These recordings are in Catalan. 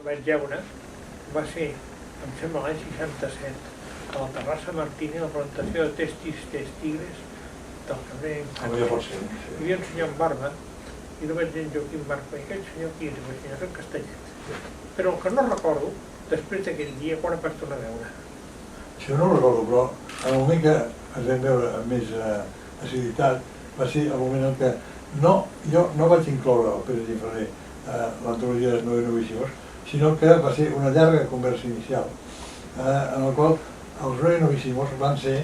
vaig veure va ser, em sembla, l'any 67, a la Terrassa Martínez, la plantació de tigres del carrer. Ja pot ser. Hi havia un senyor amb barba, i no vaig dir en Joaquim Barba, i aquell senyor qui és? El senyor Castellet. Però el que no recordo, després d'aquell dia, quan em vaig tornar a veure. Això no ho recordo, però en el moment que ens vam veure amb més assiduïtat va ser el moment en què jo no vaig incloure el Pere Gimferrer a l'antologia dels novíssimos, sinó que va ser una llarga conversa inicial, en la qual els novíssimos van ser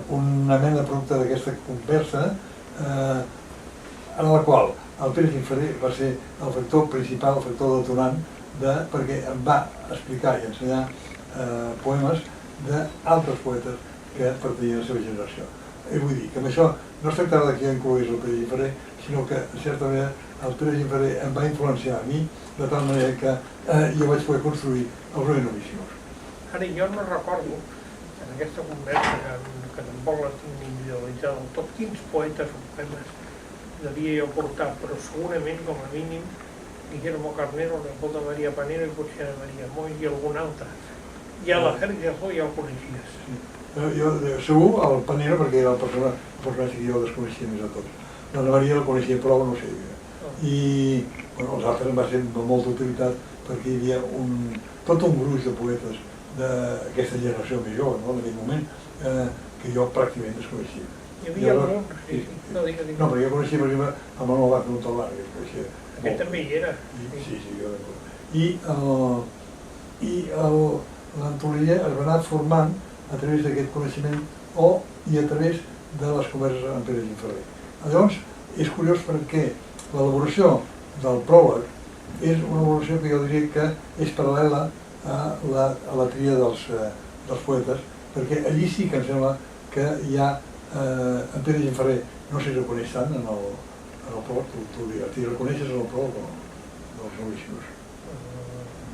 una mena de producte d'aquesta conversa, en la qual el Pere Gimferrer va ser el factor principal, el factor detonant, perquè em va explicar i ensenyar poemes d'altres poetes que pertanyien a la seva generació. Vull dir que amb això no es tractava que jo inclogués el Pere Gimferrer, sinó que, en certa manera, el Pere Gimferrer em va influenciar a mi de tal manera que jo vaig poder construir els novíssimos. Ara, jo no recordo, en aquesta conversa, que tampoc la tinc individualitzada del tot, quins poetes o poemes devia jo portar, però segurament, com a mínim, Guillermo Carnero, Leopoldo María Panero i potser Maria Moix i algun altre. I a la Jerez ja el coneixies. Jo segur el Panero, perquè era el personatge que jo desconeixia més a tots. La Maria la coneixia prou, no sé. I els altres em va ser de molta utilitat perquè hi havia tot un gruix de poetes d'aquesta generació més jove, d'aquell moment, que jo pràcticament desconeixia. Hi havia algun? No, digues. No, perquè jo coneixia, per exemple, el Manuel Vázquez Montalbán, que el coneixia. Aquest també hi era. Sí, jo recordo. I l'antologia es va anar formant a través d'aquest coneixement i a través de les converses amb Pere Gimferrer. Llavors, és curiós perquè l'elaboració del pròleg és una elaboració que jo diria que és paral·lela a la tria dels poetes, perquè allí sí que em sembla que hi ha en Pere Gimferrer no s'hi reconeix tant en el pròleg, tu diràs, t'hi reconeixes en el pròleg dels novíssimos?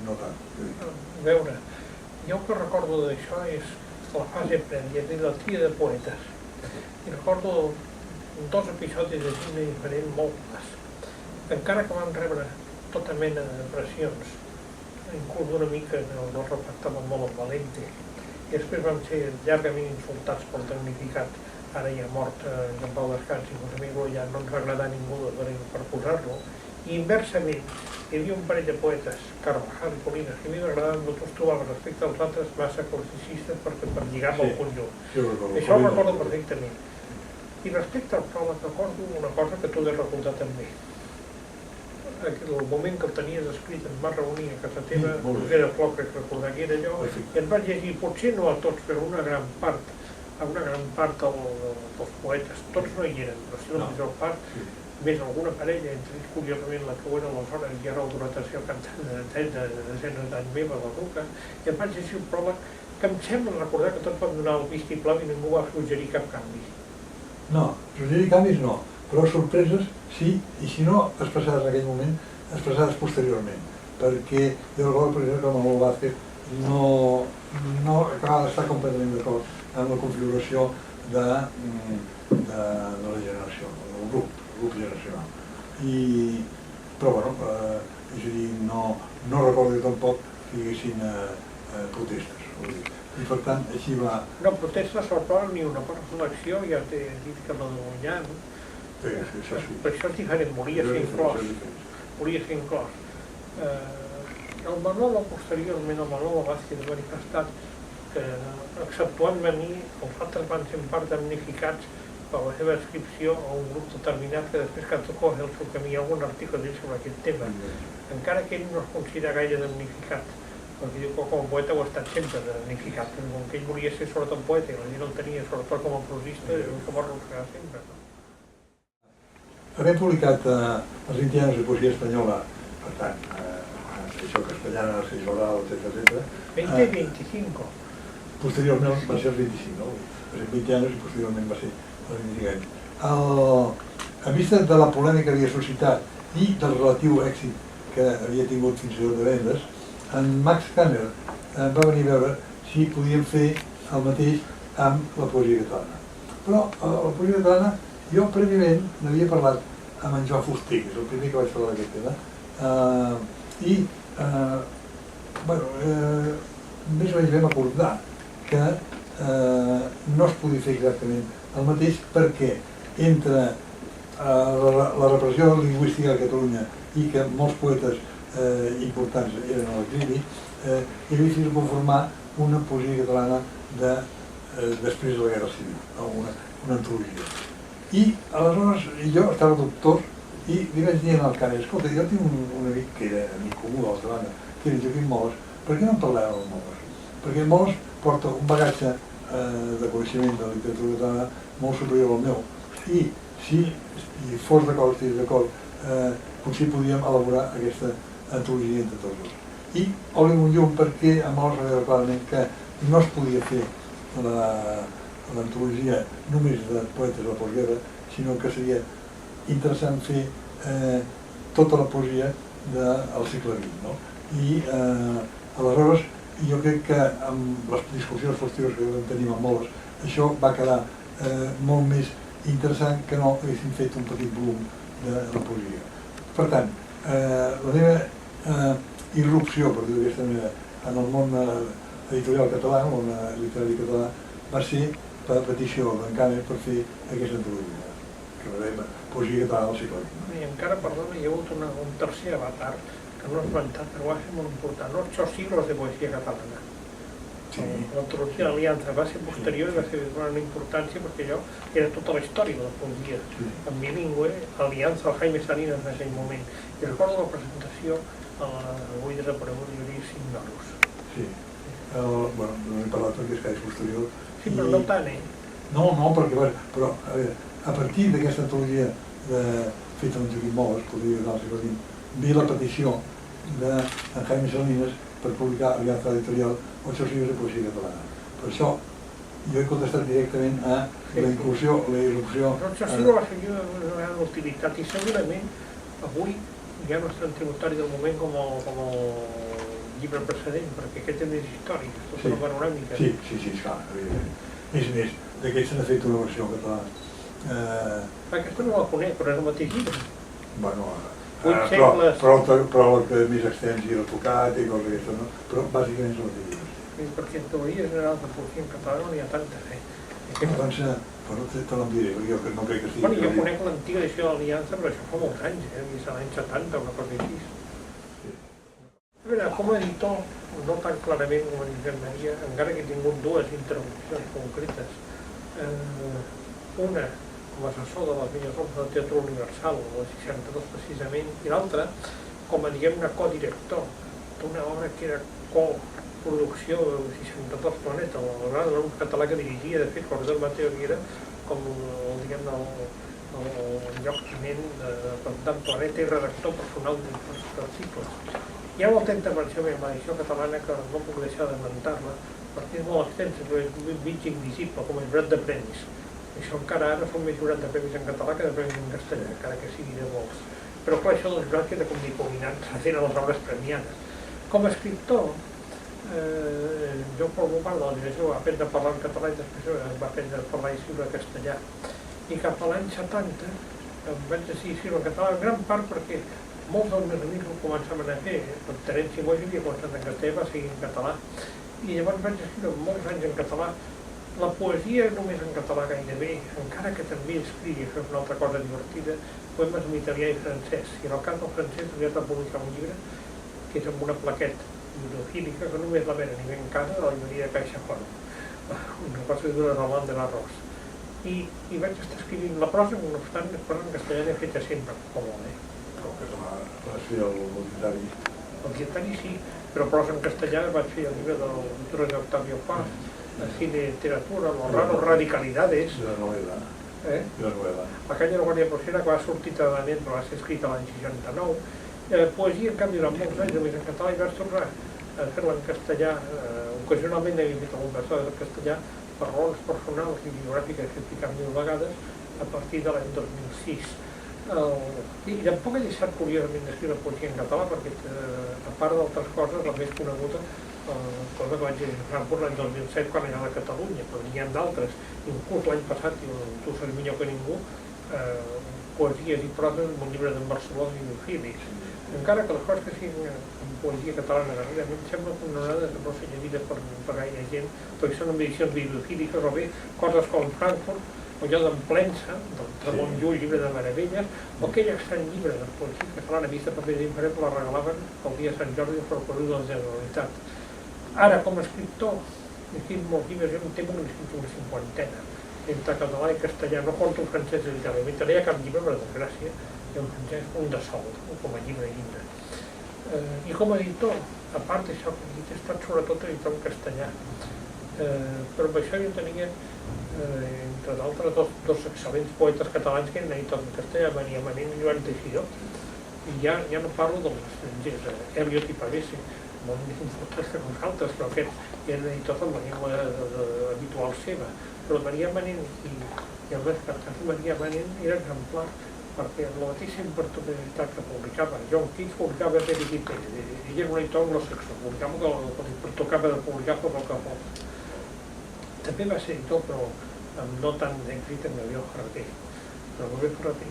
No tant. A veure, jo el que recordo d'això és la fase prèvia, és la tria de poetes. I recordo 2 episodis de Gimne diferent molt clars. Encara que vam rebre tota mena de pressions, inclús d'una mica no respectava molt el Valente, i després vam ser llargament insultats pel tecnificat, ara ja mort en Pau Descans i José Miguel, ja no ens va agradar ningú per posar-lo, i inversament hi havia un parell de poetes, Carvajal i Colinas, que a mi m'agradaven, no els trobava respecte als altres massa classicistes per lligar-me al conjunt. Això ho recordo perfectament. I respecte al pròleg recordo una cosa que tu has recordar també. El moment que el tenies escrit ens va reunir a casa teva, era flor que recordar que era allò, i ens vas llegir, potser no a tots, però una gran part dels poetes, tots no hi eren, però sí la major part, més alguna parella, entre ells curiosament la que ho era aleshores, i ara el Donació cantant de desenes d'anys meva, la Ruca, i em vaig llegir un pròleg que em sembla recordar que tots vam donar el vistiplau i ningú va suggerir cap canvi. No, suggerir canvis no, però sorpreses sí, i si no expressades en aquell moment, expressades posteriorment, perquè jo recordo, per exemple, que el Manuel Vázquez no acaba d'estar completament d'acord amb la configuració de la generació, del grup generacional. Però, bueno, és a dir, no recordo tampoc que hi haguessin protestes. I per tant, així va... No, protestes al pròleg ni una reflexió, ja t'he dit que la de guanyar, no? Sí, això sí. Per això és diferent, volia ser inclòs. El Manolo, posteriorment, el Manolo Vázquez ha manifestat que, exceptuant-me a mi, els altres van ser en part damnificats per la seva inscripció a un grup determinat que després que coge el seu camí hi ha algun article d'ell sobre aquest tema. Encara que ell no es considera gaire damnificat, perquè diu que com a poeta ho ha estat sempre damnificat, però com que ell volia ser sobretot poeta i la gent el tenia sobretot com a prosista, diu que va arrossegar sempre. Havent publicat els 20 anys de poesia espanyola, per tant, això castellana, Sergi Oral, etc. 20 i 25. Posteriorment va ser els 25, no? Va ser 20 anys i posteriorment va ser els 25 anys. A vista de la polèmica que havia suscitat i del relatiu èxit que havia tingut fins i tot de vendes, en Max Kanner va venir a veure si podíem fer el mateix amb la poesia catalana. Però la poesia catalana, jo prèviament n'havia parlat amb en Joan Fuster, que és el primer que vaig parlar d'aquest tema, Més o menys vam acordar que no es podia fer exactament el mateix perquè entre la repressió lingüística de Catalunya i que molts poetes importants eren a l'exili, era difícil conformar una poesia catalana després de la Guerra Civil, una antologia. I aleshores jo estava doctor i li vaig dir al Cari, escolta, jo tinc un amic que era amic comú de l'altra banda, que era Joaquim Moles, per què no en parlàvem amb Moles? Perquè Moles porta un bagatge de coneixement de la literatura catalana molt superior al meu i si fos d'acord, estigués d'acord, potser podíem elaborar aquesta antologia entre tots dos. I obrim un llum perquè a Moles va veure clarament que no es podia fer l'antologia només de poetes de la postguerra, sinó que seria interessant fer tota la poesia del segle XX. No? I aleshores jo crec que amb les discussions posteriors que vam tenir amb Moles, això va quedar molt més interessant que no haguéssim fet un petit volum de la poesia. Per tant, la meva irrupció, per dir-ho d'aquesta manera, en el món editorial català, el món literari català, va ser per petició d'en Caner per fer aquesta antologia, que la deia Poesia catalana del segle XX. I encara, perdona, hi ha hagut un tercer avatar que no has esmentat, però va ser molt important, els 8 siglos de poesia catalana. L'antologia de l'Aliança va ser posterior i va ser d'una gran importància perquè allò era tota la història de la poesia en bilingüe, Aliança, el Jaime Salinas en aquell moment. I recordo la presentació avui desaparegut Lluís Signoros. Sí, bueno, no he parlat perquè és que és posterior. Sí, però no tant, No, perquè, però, a veure, a partir d'aquesta antologia feta amb Joaquim Moles, podria dir al segle XX, ve la petició d'en Jaime Salinas per publicar Aliança Editorial 8 siglos de poesia catalana. Per això jo he contestat directament a la inclusió, la irrupció... Els 8 siglos va ser una gran utilitat i segurament avui ja no és tan tributari del moment com el llibre precedent, perquè aquest és més històric, és tota una panoràmica. Sí, clar, evidentment. És més, d'aquest se n'ha fet una versió catalana. Aquesta no la conec, però és el mateix llibre. Bueno, 8 segles... però el que més extens i el tocat i coses d'aquestes, no? Però bàsicament és el mateix llibre. Perquè en teoria general de poesia en català no n'hi ha tantes, Doncs, bueno, te l'enviaré, perquè jo no crec que estigui... Bueno, jo conec l'antiga edició de l'Aliança, però això fa molts anys, és l'any 70 o una cosa així. A veure, com a editor, no tan clarament com a Josep Maria, encara que he tingut dues intervencions concretes. Una, com a assessor de les millors obres del Teatre Universal, el 62 precisament, i l'altra, com a, diguem-ne, codirector d'una obra que era coproducció del 62 Planeta, el gran grup català que dirigia, de fet, José Mateo Aguirre, com diguem-ne, el lloctinent d'en Planeta i redactor personal dels cicles. Hi ha molta intervenció en l'edició catalana que no puc deixar d'esmentar-la, perquè és molt extensa, però és un mig invisible, com el jurat de premis. Això encara ara són més jurat de premis en català que de premis en castellà, encara que sigui de molts. Però clar, això dels jurats queda com difuminant, s'hacen a les obres premiades. Com a escriptor, jo formo part de la direcció, va aprendre a parlar en català i després va aprendre a parlar i escriure en castellà. I cap a l'any 70 em vaig decidir escriure en català, en gran part perquè molts dels meus amics ho començaven a fer. El Terenci Moix havia començat en castellà, va seguir en català. I llavors vaig escriure molts anys en català. La poesia només en català gairebé, encara que també escrigui, això és una altra cosa divertida, poemes en italià i francès. I en el cas del francès aviat va publicar un llibre que és amb una plaqueta bibliofílica que només la ven a nivell en casa de la llibreria de CaixaFont, una cosa que dura Roland de l'Arròs. I vaig estar escrivint la prosa, no obstant, la prosa en castellà l'he feta sempre, com molt, Com que vas fer el dietari? El dietari sí, però prosa en castellà vaig fer el llibre del Torres d'Octavio Paz, así de literatura, los raros radicalidades. De la novel·la. De la novel·la. La canya de la Guàrdia Procera, que va sortir tardament, però va ser escrita l'any 69. Poesia, en canvi, durant molts anys, només en català, i vaig tornar a fer-la en castellà. Ocasionalment he fet algun versió en castellà per raons personals i biogràfiques que he explicat 1000 vegades a partir de l'any 2006. I tampoc he deixat curiosament d'escriure poesia en català perquè, a part d'altres coses, la més coneguda, cosa que vaig dir a Frankfurt l'any 2007 quan anava a Catalunya, però n'hi ha d'altres, inclús l'any passat, i tu saps millor que ningú, poesies i proses en un llibre d'en Barcelona i Bibliofílics. encara que les coses que siguin en poesia catalana darrerament sembla que no ha de no ser llegida per gaire gent, perquè són edicions bibliofíliques o bé coses com Frankfurt, o allò d'en Plensa, del Ramon Llull, llibre de meravelles, o aquell estrany llibre de poesia catalana vista per paper d'inferent la regalaven el dia de Sant Jordi al Ferrocarril de la Generalitat. Ara, com a escriptor, he escrit molts llibres, jo em temo que n'he escrit una 50, entre català i castellà, no conto el francès literalment, no hi ha cap llibre, per desgràcia, i el francès un de sol, com a llibre. I com a editor, a part d'això que he dit, he estat sobretot editor en castellà, però per això jo tenia, entre d'altres, dos excel·lents poetes catalans que eren editors en castellà, Maria Manent i Joan Teixidor, i ja no parlo dels estrangers, Eliot i Pavese, molt més importants que nosaltres, però aquests eren editors en la llengua habitual seva. Però Maria Manent i el més cartàs de Maria Manent era exemplar, perquè la mateixa imperturbabilitat que publicava John Keats publicava per Wikipedia. Ell era un editor anglosaxó, publicava el que tocava de publicar per el que fos. També va ser editor, però amb no tant d'èxit en Gabriel Ferrer. Però Gabriel Ferrer,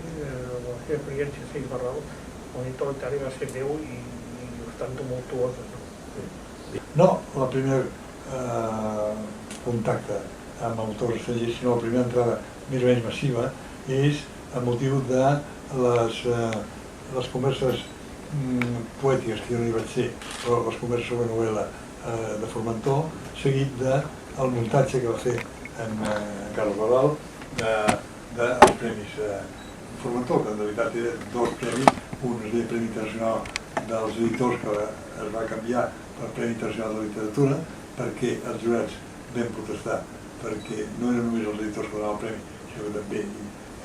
la seva experiència a Seix Barral, l'editor literari va ser meu i bastant tumultuosa. No, el primer contacte amb autors estrangers, sinó la primera entrada més o menys massiva, és a motiu de les converses poètiques que jo no hi vaig ser, però les converses sobre novel·la de Formentor, seguit del muntatge que va fer en Carles Badal dels Premis Formentor, que en realitat eren dos premis, un es deia Premi Internacional dels Editors, que es va canviar per Premi Internacional de Literatura, perquè els jurats vam protestar, perquè no eren només els editors que donaven el premi, sinó que també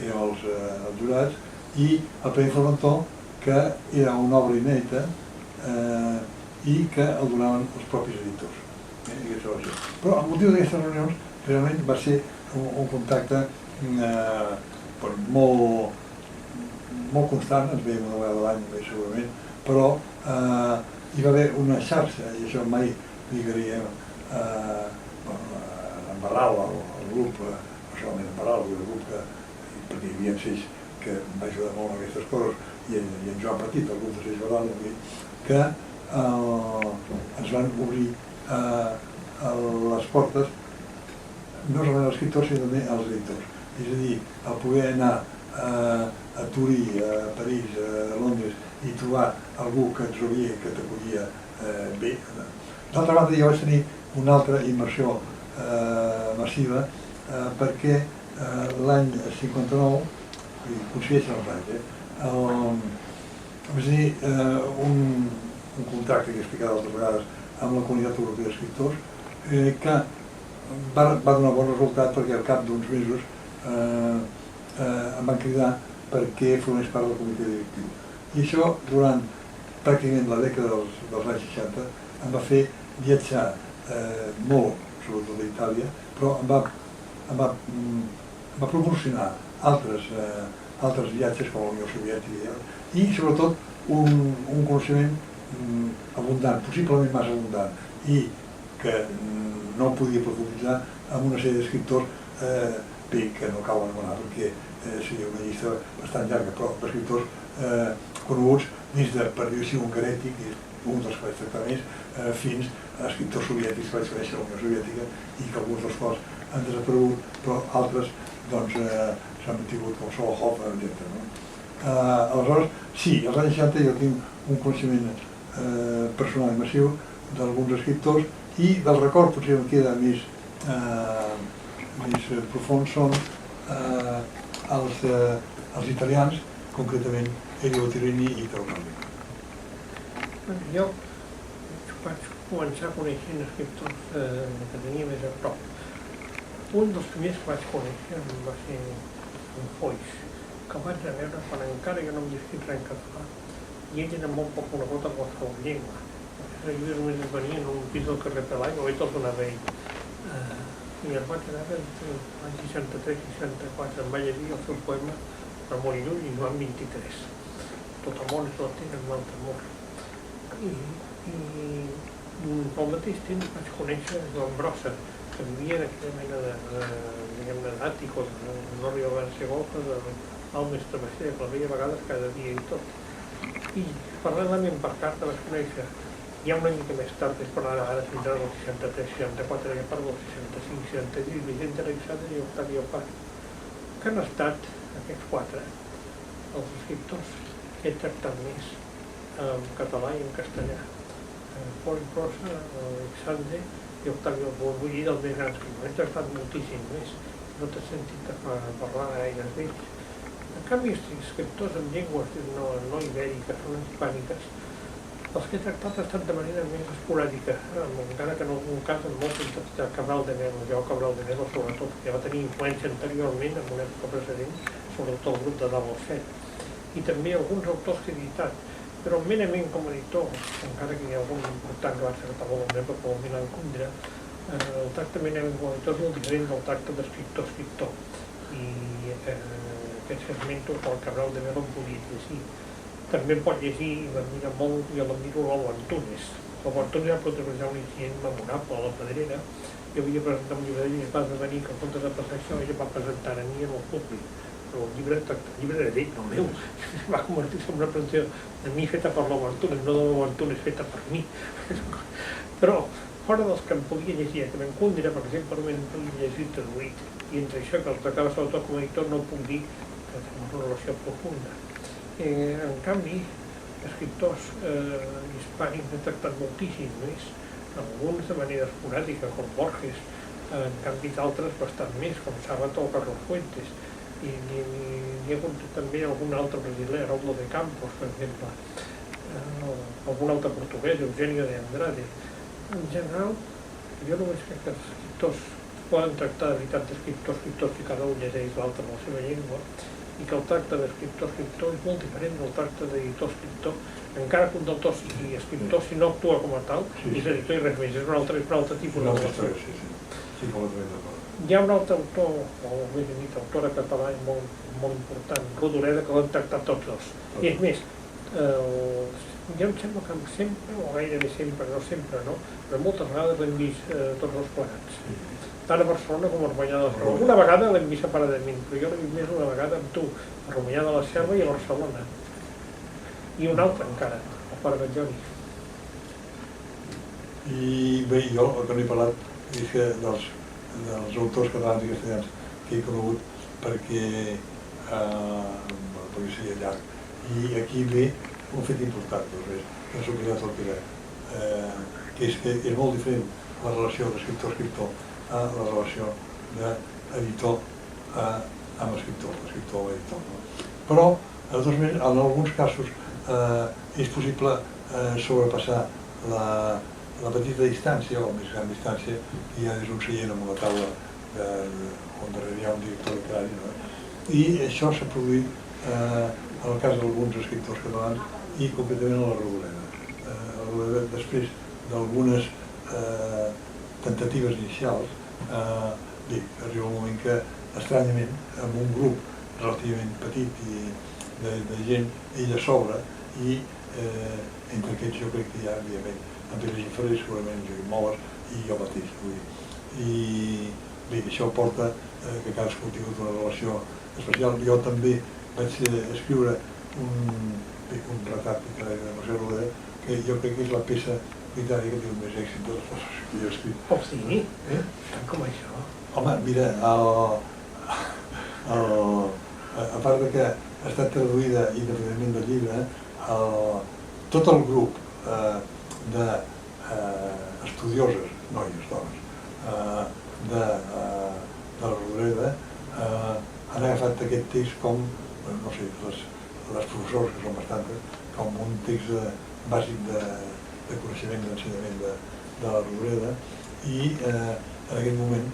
eren els jurats, i el Premi Formentor, que era una obra inèdita i que el donaven els propis editors. Però el motiu d'aquestes reunions realment va ser un contacte molt constant, ens veiem una vegada a l'any més segurament, però hi va haver una xarxa, i això mai lligaríem en Barral, el grup, no solament en Barral, el grup perquè hi havia Seix que em va ajudar molt en aquestes coses, i en Joan Petit, el grup de Seix Barral, que ens van obrir les portes no solament als escriptors, sinó també als editors. És a dir, el poder anar a Turí, a París, a Londres i trobar algú que et rebia, que t'acollia bé. D'altra banda, jo vaig tenir una altra immersió massiva perquè l'any 59, coincideixen els anys, vaig tenir un contracte que he explicat altres vegades amb la Comunitat Europea d'Escriptors que va donar bon resultat perquè al cap d'uns mesos em van cridar perquè formés part del comitè directiu. I això, durant pràcticament la dècada dels anys 60, em va fer viatjar molt, sobretot a Itàlia, però em va proporcionar altres viatges com la Unió Soviètica i, sobretot, un coneixement abundant, possiblement massa abundant, i que no podia profunditzar amb una sèrie d'escriptors que no cal anomenar perquè seria una llista bastant llarga, però d'escriptors coneguts des de, per dir-ho així, Ungaretti, que és un dels que vaig tractar més, fins a escriptors soviètics que vaig conèixer a la Unió Soviètica i que alguns dels quals han desaparegut, però altres s'han mantingut com Solokhov, etc. Aleshores, sí, als anys 60 jo tinc un coneixement personal i massiu d'alguns escriptors i del record potser em queda més profund són els italians, concretament Elio Tirini i Traunelli. Jo vaig començar coneixent escriptors que tenia més a prop. Un dels primers que vaig conèixer va ser en Foix, que el vaig veure quan encara jo no havia escrit res en català i ell era molt poc conegut en qualsevol llengua. Els llibres només es venien en un pis del carrer Pelai o ell te'ls donava ell. I el vaig veure l'any 63-64, em va llegir el seu poema Amor i Lluny i Joan 23. Tot amor és la tenen un altre amor. I al mateix temps vaig conèixer Joan Brossa, que vivia en aquella mena d'àtic o no arribava a ser golfa de l'Almes Travesser, que la veia a vegades cada dia i tot. I paral·lelament per carta vaig conèixer, ja una mica més tard, és per ara fins al 63, 64, ja parlo del 65, 66, Vicente Aleixandre i Octavio Paz, que han estat, aquests quatre, els escriptors que he tractat més en català i en castellà. Pol Prosa, Alexandre i Octavio Paz, vull dir dels més grans que m'he tractat moltíssim més, no t'he sentit parlar gaire d'ells. En canvi, els escriptors en llengües no ibèriques, no hispàniques, els que he tractat han estat de manera més esporàdica, encara que en algun cas en molts de Cabral de Melo, jo Cabral de Melo sobretot, que ja va tenir influència anteriorment en una època precedent, sobretot el grup de Davos Set, i també alguns autors que he editat, però merament com a editor, encara que hi ha algun important que va ser Catalunya, com el Milan Kundera, el tracte merament com a editor és molt diferent del tracte d'escriptor-escriptor, i aquests que esmento, el Cabral de Melo en podia llegir. També em pot llegir, i m'admira molt, jo l'admiro l'Alba Antunes. L'Alba Antunes va protagonitzar un incident memorable a la Pedrera. Jo havia presentat un llibre d'ell i es va esdevenir que en comptes de passar això ella va presentar a mi en el públic. Però el llibre era d'ell, no meu. Va convertir-se en una presentació de mi feta per l'Alba Antunes, no de l'Alba Antunes feta per mi. Però fora dels que em podia llegir, que me'n Kundera, per exemple, només em podia llegir traduït. I entre això que els tractava sobretot com a editor no puc dir que tenim una relació profunda. En canvi, escriptors hispànics han tractat moltíssim més, alguns de manera esporàdica, com Borges, en canvi d'altres bastant més, com Sábato o Carlos Fuentes, i hi ha hagut també algun altre brasiler, Raúl de Campos, per exemple, algun altre portuguès, Eugenio de Andrade. En general, jo només crec que els escriptors poden tractar de veritat d'escriptors, i cada un llegeix l'altre en la seva llengua, i que el tracte d'escriptor-escriptor és molt diferent del tracte d'editor-escriptor, encara que un autor sigui escriptor, si no actua com a tal, és editor i res més, és un altre tipus de relació. Sí, completament d'acord. Hi ha un altre autor, o més ben dit, autora català molt important, Rodoreda, que l'han tractat tots dos. I és més, jo em sembla que sempre, o gairebé sempre, no sempre, no? Però moltes vegades l'hem vist tots dos plegats. Tant a Barcelona com a Romanyà de la Selva. Una vegada l'hem vist separadament, però jo l'he vist més una vegada amb tu, a Romanyà de la Selva i a Barcelona. I una altra encara, al Pare Batllori. I bé, jo el que no he parlat és que dels autors catalans i castellans que he conegut perquè seria llarg. I aquí ve un fet important, que no s'ho quedat el que era, que és molt diferent la relació d'escriptor-escriptor a la relació d'editor amb escriptor, escriptor o editor. Però, en alguns casos, és possible sobrepassar la petita distància o més gran distància que hi ha des d'un seient amb una taula on darrere hi ha un director literari. I això s'ha produït en el cas d'alguns escriptors catalans i concretament a la Rodoreda. Després d'algunes tentatives inicials, bé, arriba un moment que, estranyament, amb un grup relativament petit de gent, ella s'obre i entre aquests jo crec que hi ha, evidentment, en Pere Gimferrer, segurament Joaquim Moles i jo mateix. I bé, això porta que cadascú ha tingut una relació especial. Jo també vaig escriure un retrat literari de Mercè Rodoreda, que jo crec que és la peça literària que té més èxit de les coses que he escrit. Oh, sí? Tant com això? Home, mira, a part que ha estat traduïda independentment del llibre, tot el grup d'estudioses, noies, dones, de la Rodoreda, han agafat aquest text com, no sé, les professores, que són bastantes, com un text bàsic de coneixement d'ensenyament de la Rodoreda, i en aquest moment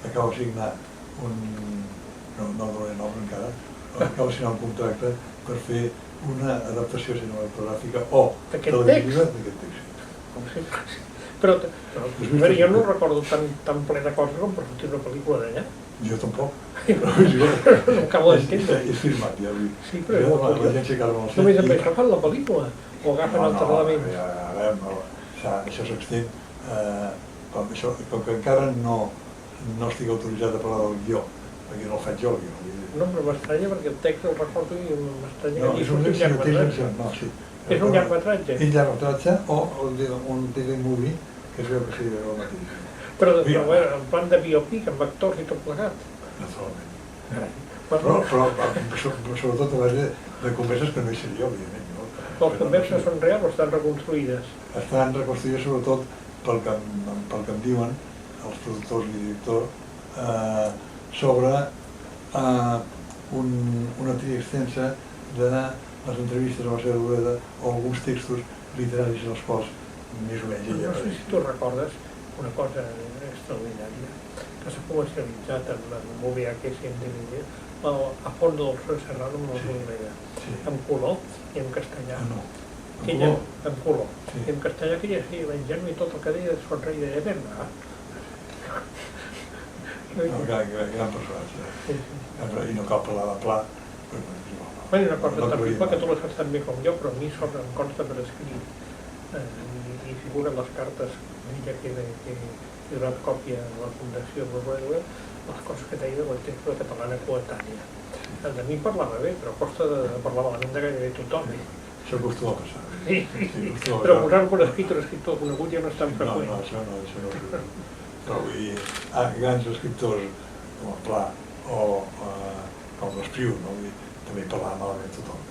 acaba de signar no donaré nom encara, acaba de signar un contracte per fer una adaptació cinematogràfica o televisiva d'aquest text. Però jo no recordo tan ple de coses com per sortir una pel·lícula d'allà. Jo tampoc. No acabo d'entendre. És firmat, ja vull dir. Sí, però només amb això fan la pel·lícula o agafen altres elements? Això s'extén, com que encara no estic autoritzat a parlar del guió perquè no el faig jo, vull dir. No, però m'estranya perquè el text el recordo i m'estranya No, que hi és un surti un llargmetratge. no, sí. És un llargmetratge? És llargmetratge o un telemovie, que es veu que sigui el mateix. Però en plan de biopic, amb actors i tot plegat. Naturalment. Però sobretot a base de converses que no hi seria, òbviament. Les converses són reals o estan reconstruïdes? Estan reconstruïdes sobretot pel que em diuen els productors i director sobre una tria extensa de les entrevistes a Mercè Rodoreda o alguns textos literaris en els quals més o menys ella no sé si tu recordes una cosa extraordinària que s'ha comercialitzat en VHS i en DVD, a Fondo del Sol Serrano amb la Rodoreda, en color i en castellà. En color. I en castellà que ella feia l'ingenu i tot el que deia de Sonrei de Verna. Gran personatge. I no cal parlar de Pla. Bueno, una cosa tan rica que tu la saps tan bé com jo, però a mi sobre em consta per escrit i figuren les cartes d'ella que he donat còpia a la Fundació Rodoreda, les coses que deia de la literatura catalana coetània. De mi parlava bé, però costa de parlar malament de gairebé tothom. Això acostuma a passar. Sí, però posar-ho per escrit un escriptor conegut ja no és tan freqüent. No, això no. Però vull dir, grans escriptors com el Pla o com l'Espriu, també parlava malament tothom.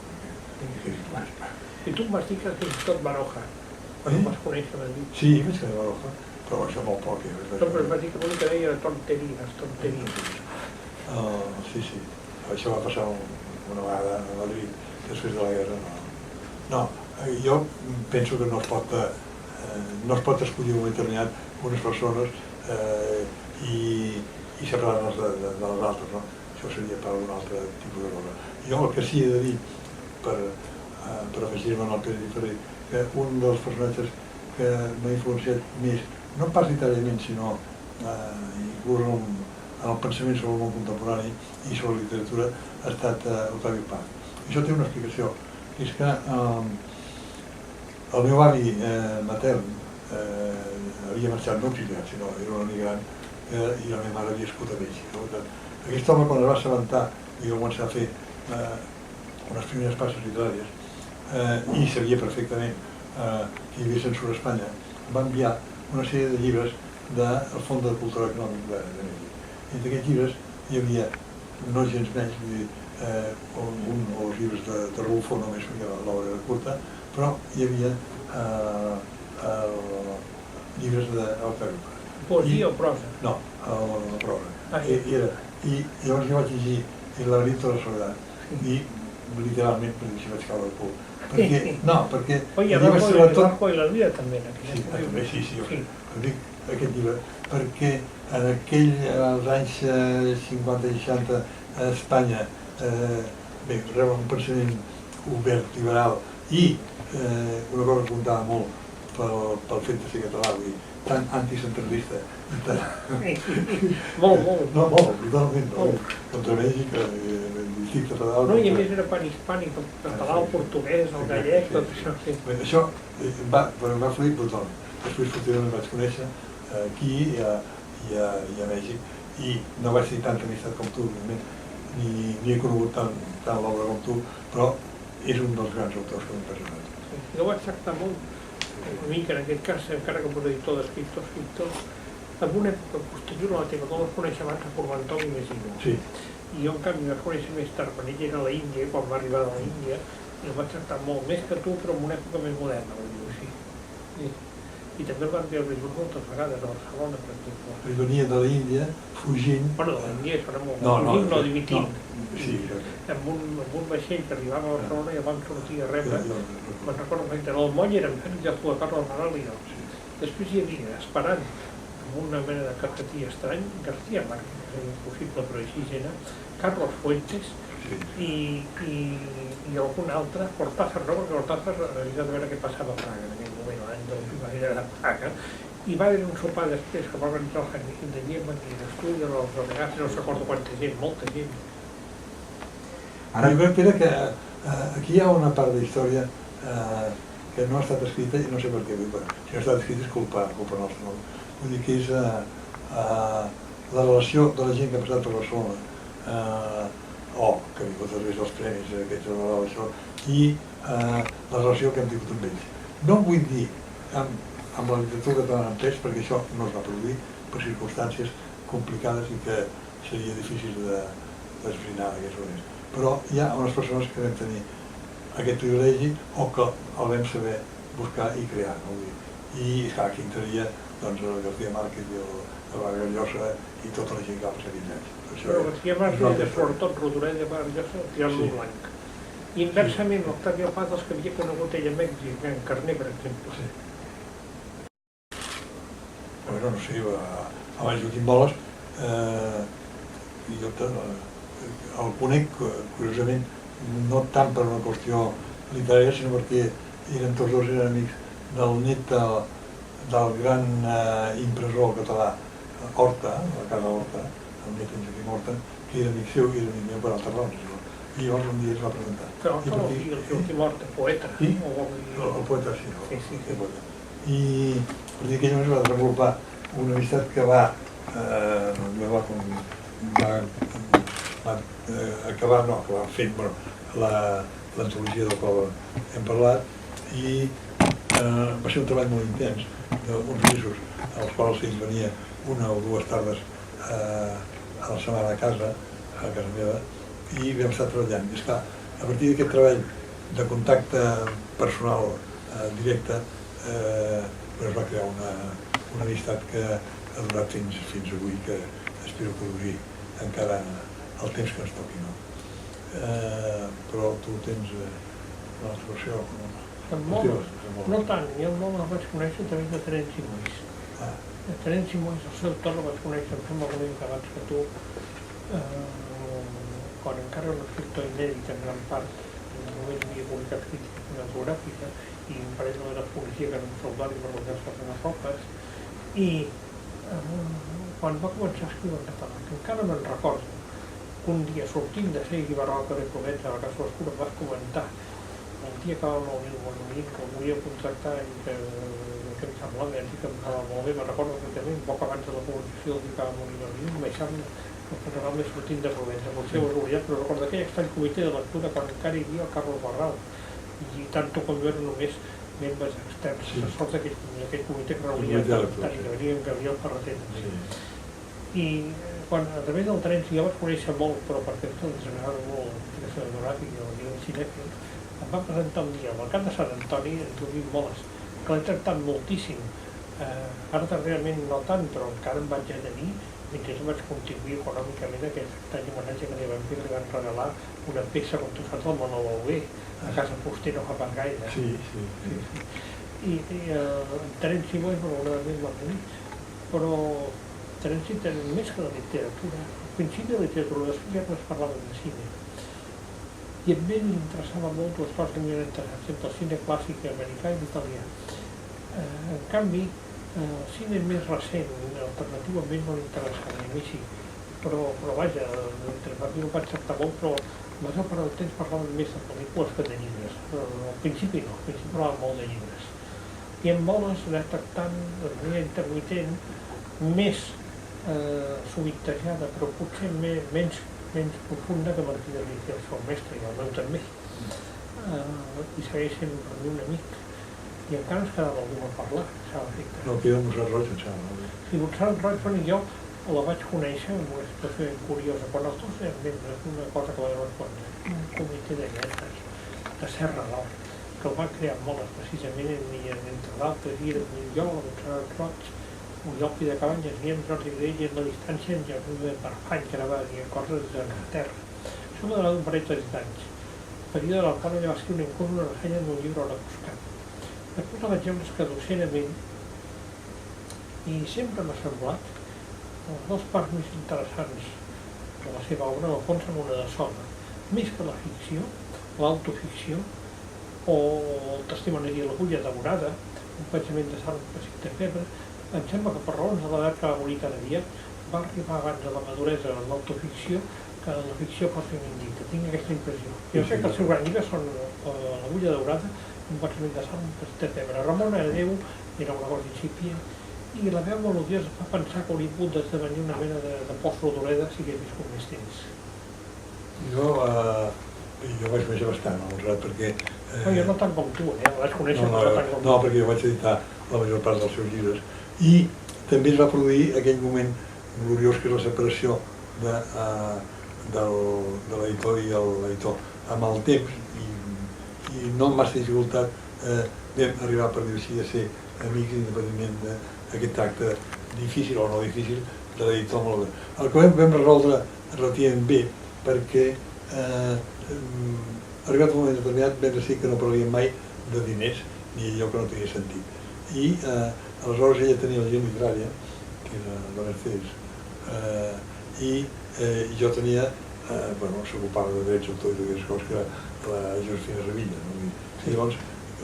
I tu em vas dir que fins i tot Baroja, quan em vas conèixer, m'has dit. Sí, vaig conèixer Baroja, però això molt poc. No, però em vas dir que l'únic que deia era tonteries. Sí. Això va passar una vegada a Madrid, després de la guerra. No, jo penso que no es pot escollir un moment determinat unes persones i separar-les de les altres, no? Això seria per un altre tipus de cosa. Jo el que sí he de dir, per afegir-me en el Pere Diferent, que un dels personatges que m'ha influenciat més, no pas literàriament, sinó inclús en el pensament sobre el món contemporani i sobre la literatura, ha estat Octavio Paz. Això té una explicació, que és que el meu avi matern havia marxat no exiliat, sinó era un emigrant i la meva mare havia escut a Mèxic. Aquest home, quan es va assabentar i va començar a fer unes primeres passes literàries i sabia perfectament que hi havia censura a Espanya, va enviar una sèrie de llibres del Fons de Cultura Econòmic de Mèxic. Entre aquests llibres hi havia, no gens menys, els llibres de Rulfo, només l'obra era curta, però hi havia llibres d'Octavio Paz. Poesia o prosa? No, la prosa. I llavors jo vaig llegir El laberinto de la soledat i literalment si vaig caure al cul. Perquè Oye, Abajo i la vida també. Sí. Dic aquest llibre perquè en als anys 50 i 60 a Espanya reben un pensament obert, liberal i una cosa que comptava molt pel fet de ser català, vull dir, tan anticentralista i tan... Molt. No, molt, brutalment, no? Contra Mèxic, el districte federal... No, i a més era panhispànic, el català, el portuguès, el gallec, tot això, sí. Això va fluir brutalment. Després, posteriorment, vaig conèixer aquí i a Mèxic i no vaig tenir tanta amistat com tu, ni he conegut tant l'obra com tu, però és un dels grans autors que m'ha impressionat. Jo vaig tractar molt, a mi que en aquest cas, encara que fos editor d'escriptors, en una època posterior a la teva, no els coneixia abans a Formentor i Mesino. Sí. I jo, en canvi, vaig conèixer més tard, quan ell era a l'Índia, quan va arribar a l'Índia, i el vaig tractar molt més que tu, però en una època més moderna, vull dir així. I també el van enviar al Beirut moltes vegades, a Barcelona, per exemple. Ell venia de l'Índia, fugint... Bueno, de l'Índia això era molt... No, dimitint. Sí. Amb un vaixell que arribava a Barcelona i el van sortir a rebre. Me'n recordo que el moll era en Fèlix de Juan Carlos i després hi havia, esperant, amb una mena de carcatí estrany, García Márquez, és impossible, però així era, Carlos Fuentes i algun altre, Cortázar, no, perquè Cortázar havia de veure què passava a Praga en aquell moment, l'any de l'última de Praga, i va haver un sopar després que va organitzar el Jaime de Lleman i l'estudi dels delegats, no recordo quanta gent, molta gent. Ara jo crec, Pere, que aquí hi ha una part de història que no ha estat escrita, i no sé per què, si no ha estat escrita és culpa nostra, no? Vull dir que és la relació de la gent que ha passat per Barcelona o que ha vingut a través dels premis aquests de això, i la relació que hem tingut amb ells. No vull dir amb la literatura catalana en text, perquè això no es va produir per circumstàncies complicades i que seria difícil d'esbrinar d'aquests moments. Però hi ha unes persones que vam tenir aquest privilegi o que el vam saber buscar i crear. No? I clar, aquí entraria doncs, el García Márquez i el Vargas Llosa i tota la gent que va passar aquells anys. Però García Márquez, sobretot Rodoreda i Vargas Llosa, tirant-lo blanc. I inversament, Octavio Paz, els que havia conegut ell a Mèxic, en Carné, per exemple. Sí. Bueno, no sé, abans Joaquim Boles, jo el conec, curiosament, no tant per una qüestió literària, sinó perquè eren tots dos amics del net del gran impressor català Horta, la casa Horta, el net en Joaquim Horta, que era amic seu i era amic meu per altres raons. I llavors un dia es va presentar. Però el Joaquim Horta, poeta. Sí? El poeta, sí. Sí. I a partir d'aquell moment es va desenvolupar una amistat que va acabar fent l'antologia del qual hem parlat i va ser un treball molt intens d'uns mesos als quals ells venia una o dues tardes a la setmana a casa meva, i vam estar treballant. I esclar, a partir d'aquest treball de contacte personal directe es va crear una amistat que ha durat fins avui, que espero que duri encara el temps que ens toqui. Però tu tens una altra versió? No tant, jo el vaig conèixer a través de Terenci Moix. Terenci Moix, el seu torn, el vaig conèixer, em sembla una mica abans que tu, quan encara era un escriptor inèdit en gran part, només havia publicat crítica cinematogràfica i un parell de les policia que era un pseudònim per guanyar-se les ropes, i quan va començar a escriure en català, que encara me'n recordo, un dia sortint de ser Ibarroca de Provença a la Casa Oscura vas comentar el dia que va venir el Monument, que el volia contractar i que em semblava, i que em semblava molt bé, me'n recordo perfectament, poc abans de la publicació del dia que va venir el Monument, m'hi sembla que el general més sortint de Provença, potser ho he oblidat, però recordo aquell estrany comitè de lectura quan encara hi havia el Carlos Barral, i tant com jo era només membres externs, assessors d'aquell comitè que reunia i que venien Gabriel Ferretet. I quan a través del Terenci ja vaig conèixer molt, però perquè ens agradava molt la crítica cinematogràfica i el cinèfil, em va presentar un dia al Mercat de Sant Antoni, en Joaquim Boles, que l'he tractat moltíssim. Ara darrerament no tant, però encara em vaig adherir, mentre jo vaig contribuir econòmicament a aquest estrany homenatge que li van fer, li van regalar una peça, com tu saps, del Manolo Bové, a Casa Fuster no fa pas gaire. I Terenci Moix, malauradament va morir, però Terenci té més que la literatura. Al principi de la literatura, després ja es parlava de cine. I a mi m'interessava molt les coses que m'hi han interessat, sempre el cine clàssic americà i l'italià. En canvi, el cine més recent, alternativament no l'interessava, a mi sí. Però vaja, a mi no vaig tractar molt, però la major part del temps parlaven més de pel·lícules que de llibres. Al principi no, al principi parlaven molt de llibres. I en Boles anar tractant de manera intermitent, més sovintejada, però potser menys profunda que Martí de Riz, el seu mestre, i el meu també. I segueix sent per mi un amic. I encara ens quedava algú a parlar, s'ha d'efecte. No, queda Montserrat Roig, em sembla. Sí, Montserrat Roig, i jo la vaig conèixer en una situació curiosa. Quan els dos eren membres d'una cosa que va veure un comitè de lletres de Serra d'Or, que el va crear molt precisament entre d'altres, i era jo, la Montserrat Roig, Oriol Pi de Cabanyes, Guillem Jordi Grell, i en la distància en Jaume de Parfany, que anava a dir coses d'Anglaterra. Això m'ha donat un parell d'anys. El període del qual ella va escriure inclús una ressenya d'un llibre a la Buscat. Després la vaig veure escadusserament i sempre m'ha semblat les dues parts més interessants de la seva obra, en el fons, en una de sola. Més que la ficció, l'autoficció, o el testimoni de l'Agulla Daurada, un pensament de Sartre Pessic de Febre, em sembla que per raons de l'edat que va morir tan aviat va arribar abans de la maduresa en l'autoficció que en la ficció pròpiament dita. Tinc aquesta impressió. Jo sé que els seus grans llibres són l'Agulla Daurada, un pensament de Sartre Pessic de Febre. Ramon Aradeu era una cosa incipient i la veu melodiosa fa pensar que hauria pogut esdevenir una mena de post-Rodoreda si hagués viscut més temps. Jo vaig conèixer bastant el Montserrat perquè... No, jo no tant com tu, vaig conèixer no, tant com tu. no, perquè jo vaig editar la major part dels seus llibres. I també es va produir aquell moment gloriós que és la separació de l'editor i l'editor. Amb el temps, i no amb massa dificultat, vam arribar, per dir-ho així, a ser amics independentment d'aquest tracte difícil o no difícil de l'editor amb el... El que vam resoldre relativament bé, perquè arribat un moment determinat vam decidir que no parlaríem mai de diners ni allò que no tenia sentit. I aleshores ella tenia la gent literària, que era la Mercedes, i jo tenia, s'ocupava de drets d'autor i d'aquestes coses, que era la Josefina Revilla. I llavors,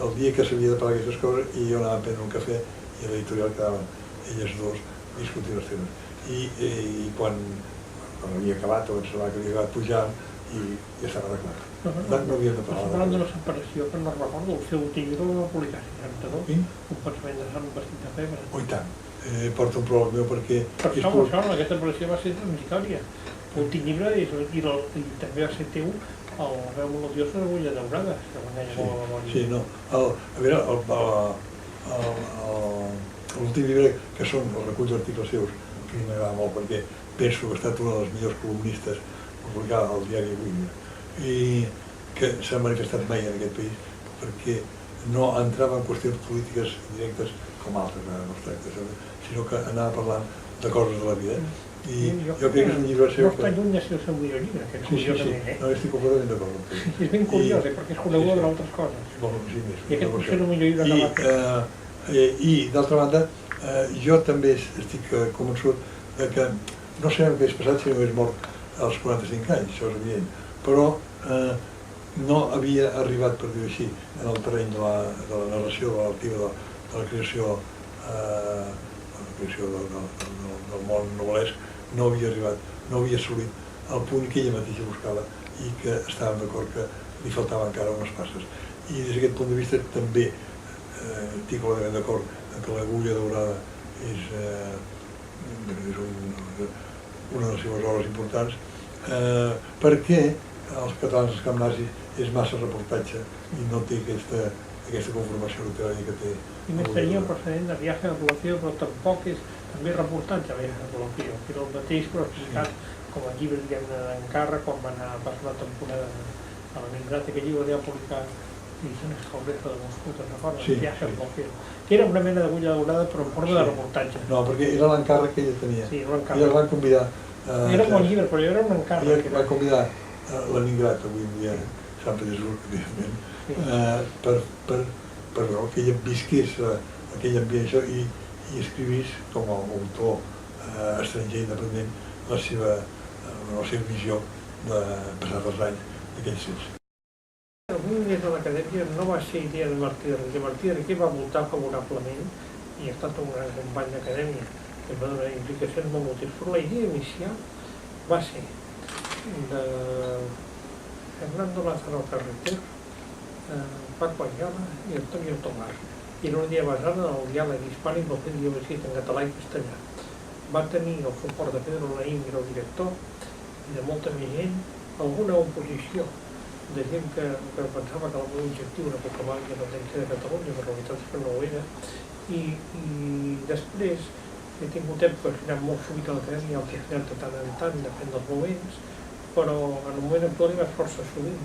el dia que s'havia de pagar aquestes coses, i jo anava a prendre un cafè i a l'editorial quedaven elles dos discutint els temes. I quan havia acabat, o em semblava que havia acabat pujant, i ja estava arreglat. Per tant, no havíem de parlar. Parlant de la separació, que no recordo, el seu últim llibre el va publicar a 62, un pensament de Sant Vestit de Febre. Oh, i tant. Porta un pròleg meu perquè... Per això, aquesta separació va ser transitòria. L'últim llibre, i també va ser teu, el veu melodiós de l'Agulla Daurada, que m'enganya molt la memòria. Sí, no. A veure, l'últim llibre, que són els reculls d'articles seus, que m'agrada molt perquè penso que ha estat una de les millors columnistes publicada al diari Avui, i que s'ha manifestat mai en aquest país perquè no entrava en qüestions polítiques directes com altres vegades els tractes, sinó que anava parlant de coses de la vida. I jo crec que és un llibre seu... No està lluny de ser el seu millor llibre, que és curiosament, no, estic completament d'acord amb tu. És ben curiós, perquè és conegut d'altres coses. I aquest pot ser el millor llibre que va fer. I, d'altra banda, jo també estic convençut que no sé el que és passat si no hagués mort als 45 anys, això és evident, però no havia arribat, per dir-ho així, en el terreny de la narració relativa de la creació del món novel·lesc, no havia arribat, no havia assolit el punt que ella mateixa buscava i que estàvem d'acord que li faltaven encara unes passes. I des d'aquest punt de vista també estic completament d'acord que l'Agulla Daurada és una de les seves obres importants, perquè els catalans dels camps nazis és massa reportatge i no té aquesta conformació literària que té. I més tenia el precedent de Viaje a Població, però tampoc és també reportatge Viaje a Població, que era el mateix però explicat com a llibre d'encàrrec quan va anar a passar la temporada a Leningrad. Aquell llibre ja publicar Ediciones Jaurejo de Moscú, te'n recordes? Viaje a Població, que era una mena d'Agulla Daurada però en forma de reportatge. No, perquè era l'encàrrec que ella tenia. Sí, l'encàrrec. Ella el van convidar... Era un bon llibre, però era un encàrrec. Ella va convidar Leningrad, avui en dia Sant Petersburg, evidentment, per que ella visqués aquell ambient i escrivís com a autor estranger independent la seva visió de passar els anys d'aquells fets. Avui des de l'acadèmia no va ser idea de Martí de Riquer. Martí de Riquer va votar favorablement i ha estat un gran company d'acadèmia que va donar implicacions molt útils, però la idea inicial va ser de Fernando Lázaro Carreter, Paco Ayala i Antonio Tomàs. I era una idea basada en el diàleg hispànic del fet d'idioma escrit en català i castellà. Va tenir el suport de Pedro Laín, que era el director, i de molta més gent, alguna oposició de gent que pensava que el meu objectiu era proclamar la independència de Catalunya, però la veritat és que no ho era. I després he tingut èpoques que he anat molt sovint a l'acadèmia, el que he anat de tant en tant, depèn dels moments, però en el moment actual hi vaig força sovint.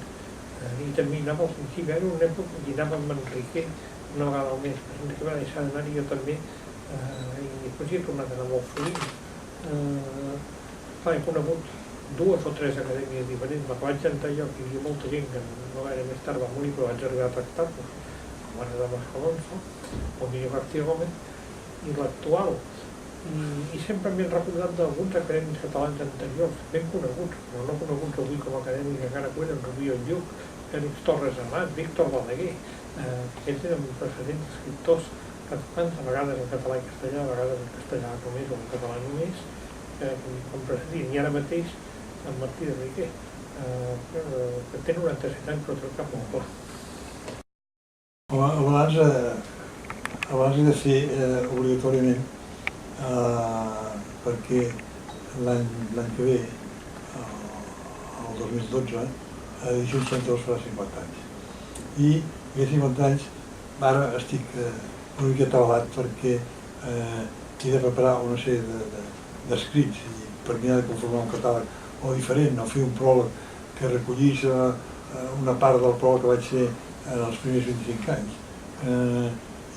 I també hi anava al principi, era una època que hi anava amb Enrique una vegada al mes, però Enrique va deixar d'anar-hi jo també, i després hi he tornat a anar molt sovint. He conegut 2 o 3 acadèmies diferents, la que vaig entrar jo, que hi havia molta gent que no gaire més tard va morir, però vaig arribar a tractar-los, com ara Damas Alonso, o Emilio García Gómez, i l'actual. I sempre m'he recordat d'alguns acadèmics catalans anteriors, ben coneguts, però no coneguts avui com a acadèmics encara que eren Rubio Lluc, Fèlix Torres Amat, Víctor Balaguer, aquests eren precedents escriptors catalans, a vegades en català i castellà, a vegades en castellà només o en català només, com precedint. I ara mateix en Martí de Riquer, que té 97 anys però té el cap molt clar. Abans he de fer obligatòriament, perquè l'any que ve, el 2012, Edicions 62 farà 50 anys. I aquests 50 anys, ara estic una miqueta avalat perquè he de preparar una sèrie d'escrits i per mi ha de conformar un catàleg o diferent, o fer un pròleg que recollís una part del pròleg que vaig fer en els primers 25 anys.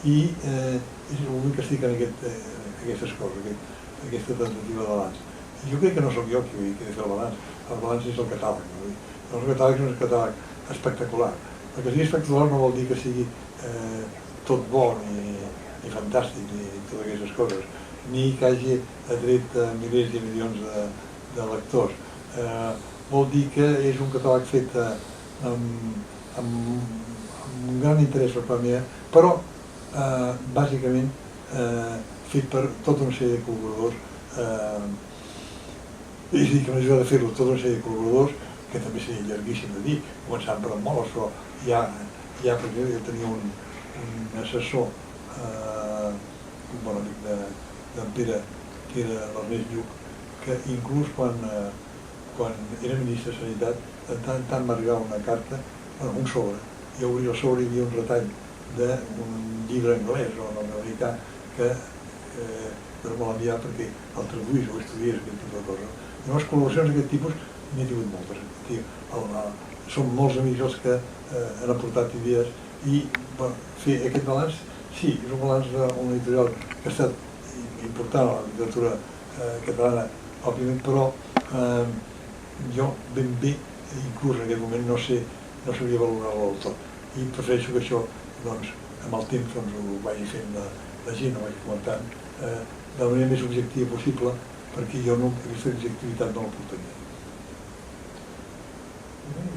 I és el moment que estic en aquestes coses, aquesta tentativa de balanç. Jo crec que no sóc jo qui he de fer el balanç és el catàleg. El catàleg és un catàleg espectacular. El que sigui espectacular no vol dir que sigui tot bo ni fantàstic, ni totes aquestes coses, ni que hagi atret milers i milions de lectors. Vol dir que és un catàleg fet amb un gran interès per part meva, però bàsicament fet per tota una sèrie de col·laboradors, és a dir, que m'ajuda a fer-ho tota una sèrie de col·laboradors, que també seria llarguíssim de dir, començant per en Moles, però ja per exemple, jo tenia un assessor, un bon amic d'en Pere, que era l'Ernest Lluc, que inclús quan era ministre de Sanitat, tant m'arribava una carta, un sobre, i a obrir el sobre hi havia un retall d'un llibre anglès o americà que me l'enviava perquè el traduís o estudiés aquest tipus de coses. Llavors, col·laboracions d'aquest tipus n'he tingut moltes. Som molts amics els que han aportat idees i fer aquest balanç, sí, és un balanç d'un editorial que ha estat important a la literatura catalana, òbviament, però jo ben bé, inclús en aquest moment, no sabia valorar-lo del tot. I prefereixo que això, amb el temps, ho vagi fent la gent, ho vagi comentant, de la manera més objectiva possible, perquè jo aquesta objectivitat no la puc tenir.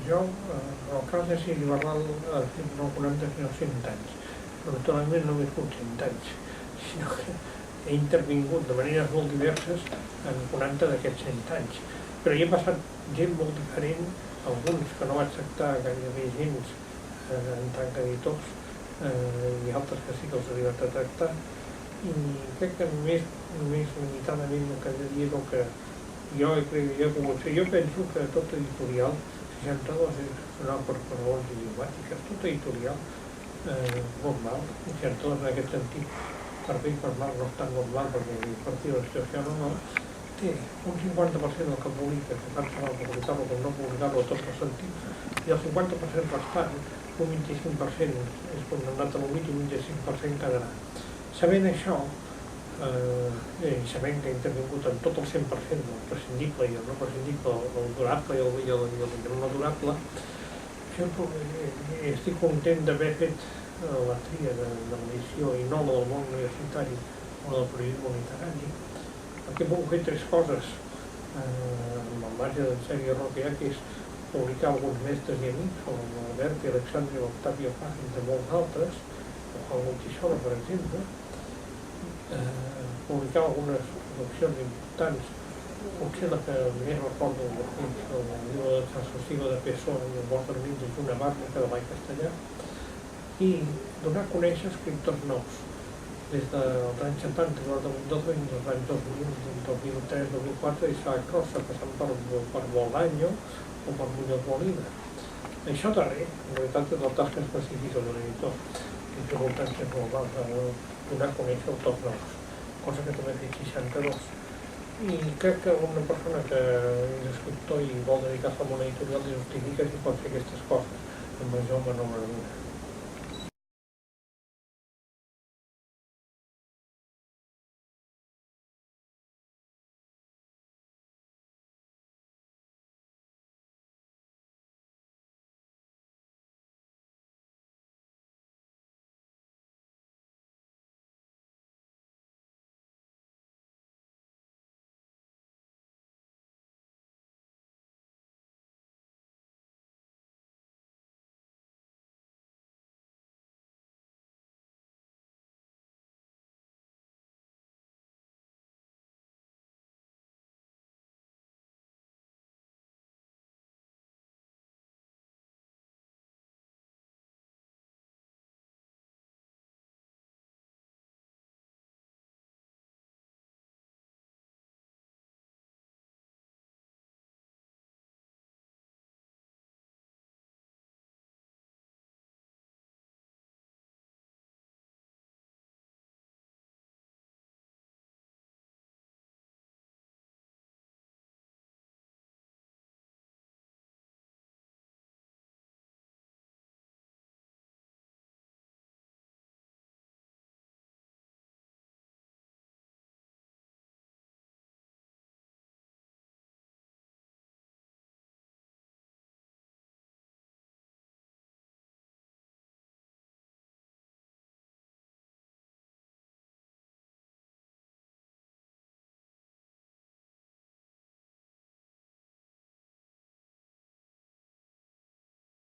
Jo, el cas de Siri Bernal, no 40 sinó 100 anys. Però naturalment no m'he viscut 100 anys, sinó que he intervingut de maneres molt diverses en 40 d'aquests 100 anys. Però hi he passat gent molt diferent, alguns que no vaig tractar gairebé gens en tant que editors, i altres que sí que els he arribat a tractar. I crec que només limitadament el que he de dir és el que jo he pogut fer. Jo penso que tot editorial 62 és excepcional per raons idiomàtiques, tot editorial normal, 62 en aquest sentit, per bé i per mal no és tan normal perquè a partir de la situació normal té un 50% del que publica, que tant se val publicar-lo com no publicar-lo a tots els sentits, i el 50% restant, un 25% és condemnat a l'oblit i un 25% quedarà. Sabent això, i sabent que he intervingut en tot el 100% del prescindible i el no prescindible, el durable i el no durable, jo estic content d'haver fet la tria de l'edició i no la del món universitari o del periodisme literari, perquè he pogut fer tres coses amb el marge d'en Sergi Roca, que és publicar alguns mestres i amics, com l'Albert i Alexandre, l'Octavio Paz, entre molts altres, o Juan Multisola, per exemple, publicar algunes produccions importants, potser la que més recordo el llibre de Transfosivo de Pessoa i el Walter Mills de Juna Barca, que demà en castellà, i donar a conèixer escriptors nous, des dels anys 70, fins als anys 2000, 2003, 2004, Isaac Rosa, passant per Bolaño o per Muñoz Molina. Això darrer, en realitat, és la tasca específica de l'editor, i circumstàncies globals, donar a conèixer autors nous, cosa que també he fet 62. I crec que una persona que és escriptor i vol dedicar-se al món editorial justifica si pot fer aquestes coses, amb major o menor mesura.